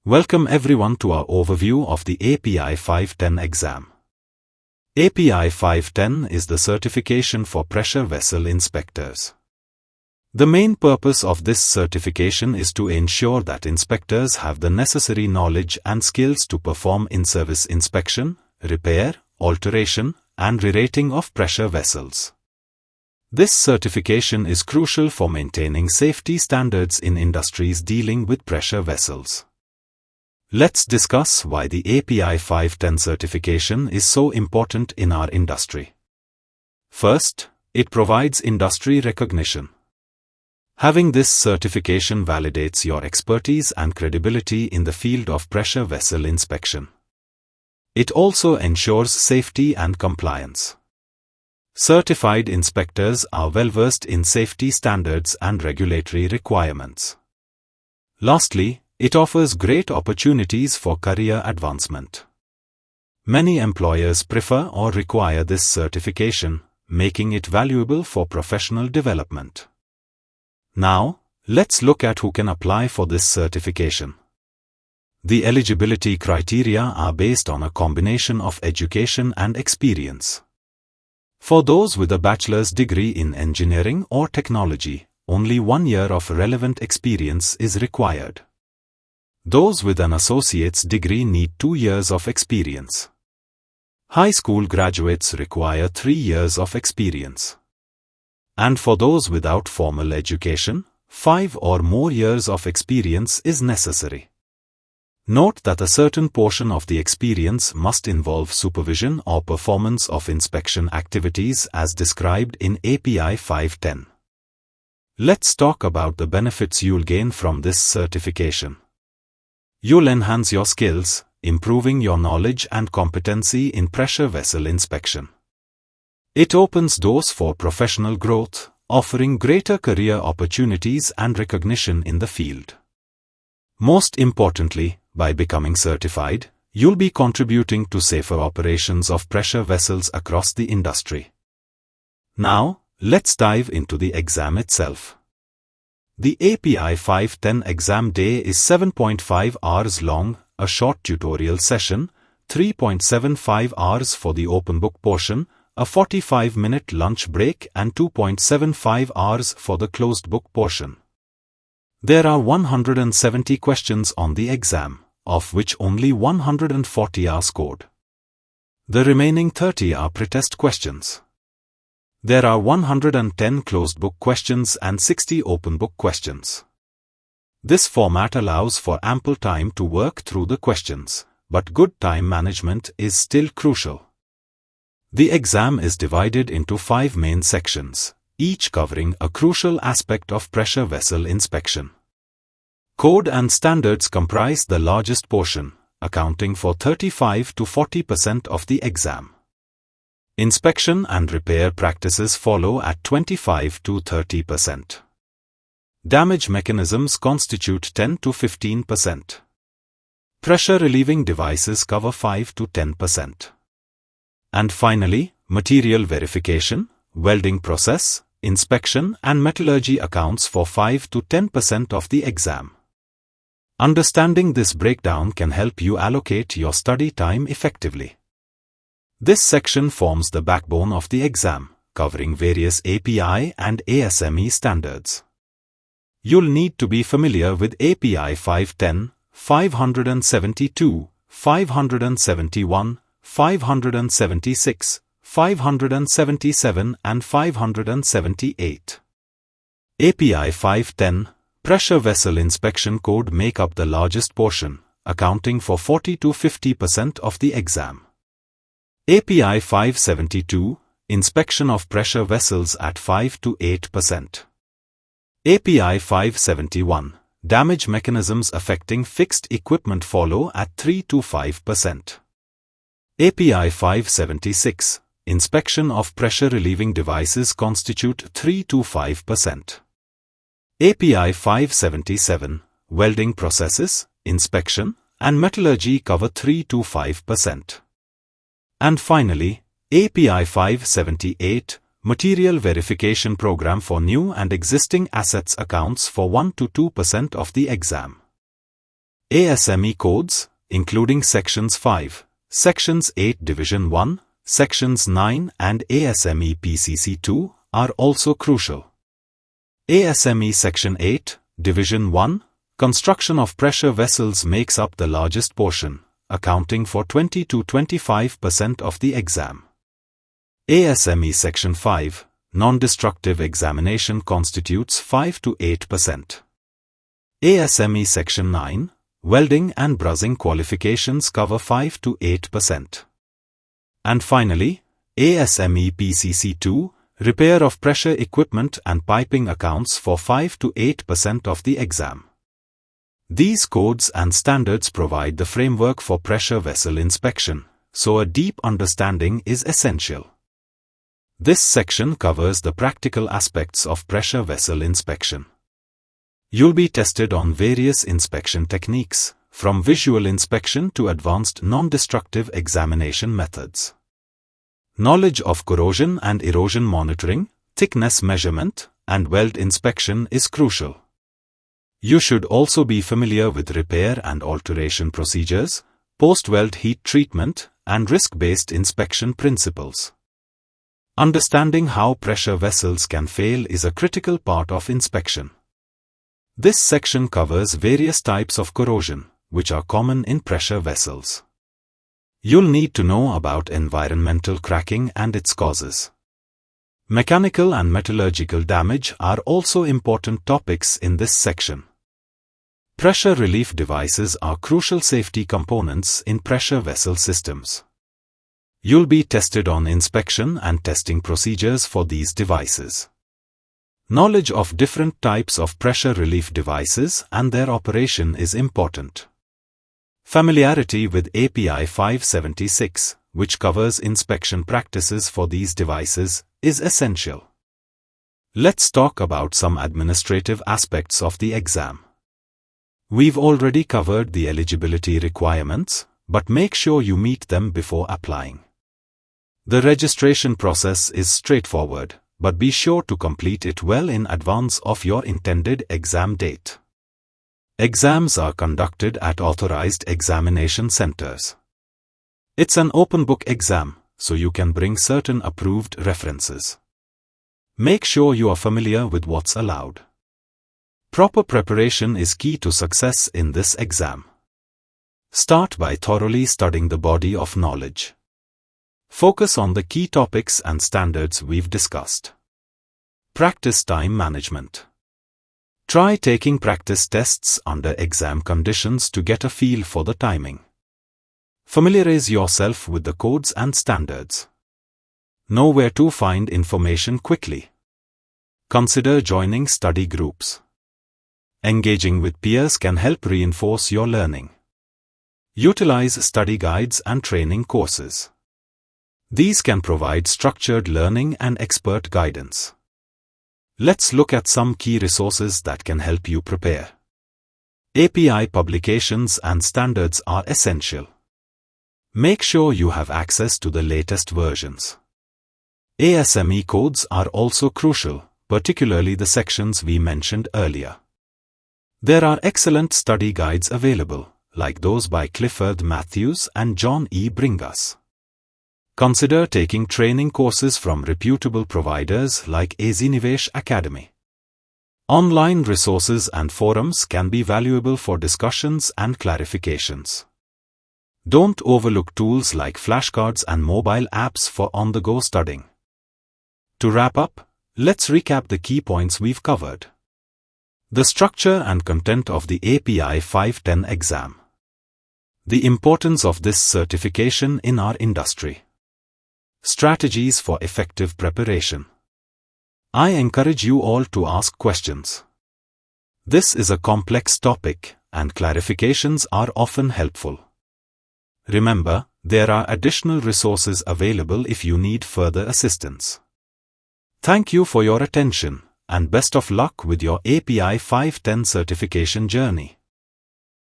Welcome everyone to our overview of the API 510 exam. API 510 is the certification for pressure vessel inspectors. The main purpose of this certification is to ensure that inspectors have the necessary knowledge and skills to perform in-service inspection, repair, alteration, and rerating of pressure vessels. This certification is crucial for maintaining safety standards in industries dealing with pressure vessels. Let's discuss why the API 510 certification is so important in our industry. First, it provides industry recognition. Having this certification validates your expertise and credibility in the field of pressure vessel inspection. It also ensures safety and compliance. Certified inspectors are well-versed in safety standards and regulatory requirements. Lastly, it offers great opportunities for career advancement. Many employers prefer or require this certification, making it valuable for professional development. Now, let's look at who can apply for this certification. The eligibility criteria are based on a combination of education and experience. For those with a bachelor's degree in engineering or technology, only 1 year of relevant experience is required. Those with an associate's degree need 2 years of experience. High school graduates require 3 years of experience. And for those without formal education, 5 or more years of experience is necessary. Note that a certain portion of the experience must involve supervision or performance of inspection activities as described in API 510. Let's talk about the benefits you'll gain from this certification. You'll enhance your skills, improving your knowledge and competency in pressure vessel inspection. It opens doors for professional growth, offering greater career opportunities and recognition in the field. Most importantly, by becoming certified, you'll be contributing to safer operations of pressure vessels across the industry. Now, let's dive into the exam itself. The API 510 exam day is 7.5 hours long, a short tutorial session, 3.75 hours for the open book portion, a 45-minute lunch break and 2.75 hours for the closed book portion. There are 170 questions on the exam, of which only 140 are scored. The remaining 30 are pretest questions. There are 110 closed book questions and 60 open book questions. This format allows for ample time to work through the questions, but good time management is still crucial. The exam is divided into 5 main sections, each covering a crucial aspect of pressure vessel inspection. Code and standards comprise the largest portion, accounting for 35 to 40% of the exam. Inspection and repair practices follow at 25 to 30%. Damage mechanisms constitute 10 to 15%. Pressure relieving devices cover 5 to 10%. And finally, material verification, welding process, inspection and metallurgy accounts for 5 to 10% of the exam. Understanding this breakdown can help you allocate your study time effectively. This section forms the backbone of the exam, covering various API and ASME standards. You'll need to be familiar with API 510, 572, 571, 576, 577 and 578. API 510, Pressure Vessel Inspection Code make up the largest portion, accounting for 40 to 50% of the exam. API 572, Inspection of Pressure Vessels at 5 to 8%. API 571, Damage Mechanisms Affecting Fixed Equipment follow at 3 to 5%. API 576, Inspection of Pressure Relieving Devices constitute 3 to 5%. API 577, Welding Processes, Inspection, and Metallurgy cover 3 to 5%. And finally, API 578, Material Verification Program for New and Existing Assets accounts for 1 to 2% of the exam. ASME codes, including Sections 5, Sections 8 Division 1, Sections 9 and ASME PCC 2, are also crucial. ASME Section 8, Division 1, Construction of pressure vessels makes up the largest portion, accounting for 20 to 25% of the exam. ASME Section 5, Non-destructive examination constitutes 5 to 8%. ASME Section 9, Welding and brazing qualifications cover 5 to 8%. And finally, ASME PCC 2, Repair of pressure equipment and piping accounts for 5 to 8% of the exam. These codes and standards provide the framework for pressure vessel inspection, so a deep understanding is essential. This section covers the practical aspects of pressure vessel inspection. You'll be tested on various inspection techniques, from visual inspection to advanced non-destructive examination methods. Knowledge of corrosion and erosion monitoring, thickness measurement, and weld inspection is crucial. You should also be familiar with repair and alteration procedures, post-weld heat treatment, and risk-based inspection principles. Understanding how pressure vessels can fail is a critical part of inspection. This section covers various types of corrosion, which are common in pressure vessels. You'll need to know about environmental cracking and its causes. Mechanical and metallurgical damage are also important topics in this section. Pressure relief devices are crucial safety components in pressure vessel systems. You'll be tested on inspection and testing procedures for these devices. Knowledge of different types of pressure relief devices and their operation is important. Familiarity with API 576, which covers inspection practices for these devices, is essential. Let's talk about some administrative aspects of the exam. We've already covered the eligibility requirements, but make sure you meet them before applying. The registration process is straightforward, but be sure to complete it well in advance of your intended exam date. Exams are conducted at authorized examination centers. It's an open book exam, so you can bring certain approved references. Make sure you are familiar with what's allowed. Proper preparation is key to success in this exam. Start by thoroughly studying the body of knowledge. Focus on the key topics and standards we've discussed. Practice time management. Try taking practice tests under exam conditions to get a feel for the timing. Familiarize yourself with the codes and standards. Know where to find information quickly. Consider joining study groups. Engaging with peers can help reinforce your learning. Utilize study guides and training courses. These can provide structured learning and expert guidance. Let's look at some key resources that can help you prepare. API publications and standards are essential. Make sure you have access to the latest versions. ASME codes are also crucial, particularly the sections we mentioned earlier. There are excellent study guides available, like those by Clifford Matthews and John E. Bringas. Consider taking training courses from reputable providers like Azinivesh Academy. Online resources and forums can be valuable for discussions and clarifications. Don't overlook tools like flashcards and mobile apps for on-the-go studying. To wrap up, let's recap the key points we've covered. The structure and content of the API 510 exam. The importance of this certification in our industry. Strategies for effective preparation. I encourage you all to ask questions. This is a complex topic, and clarifications are often helpful. Remember, there are additional resources available if you need further assistance. Thank you for your attention, and best of luck with your API 510 certification journey.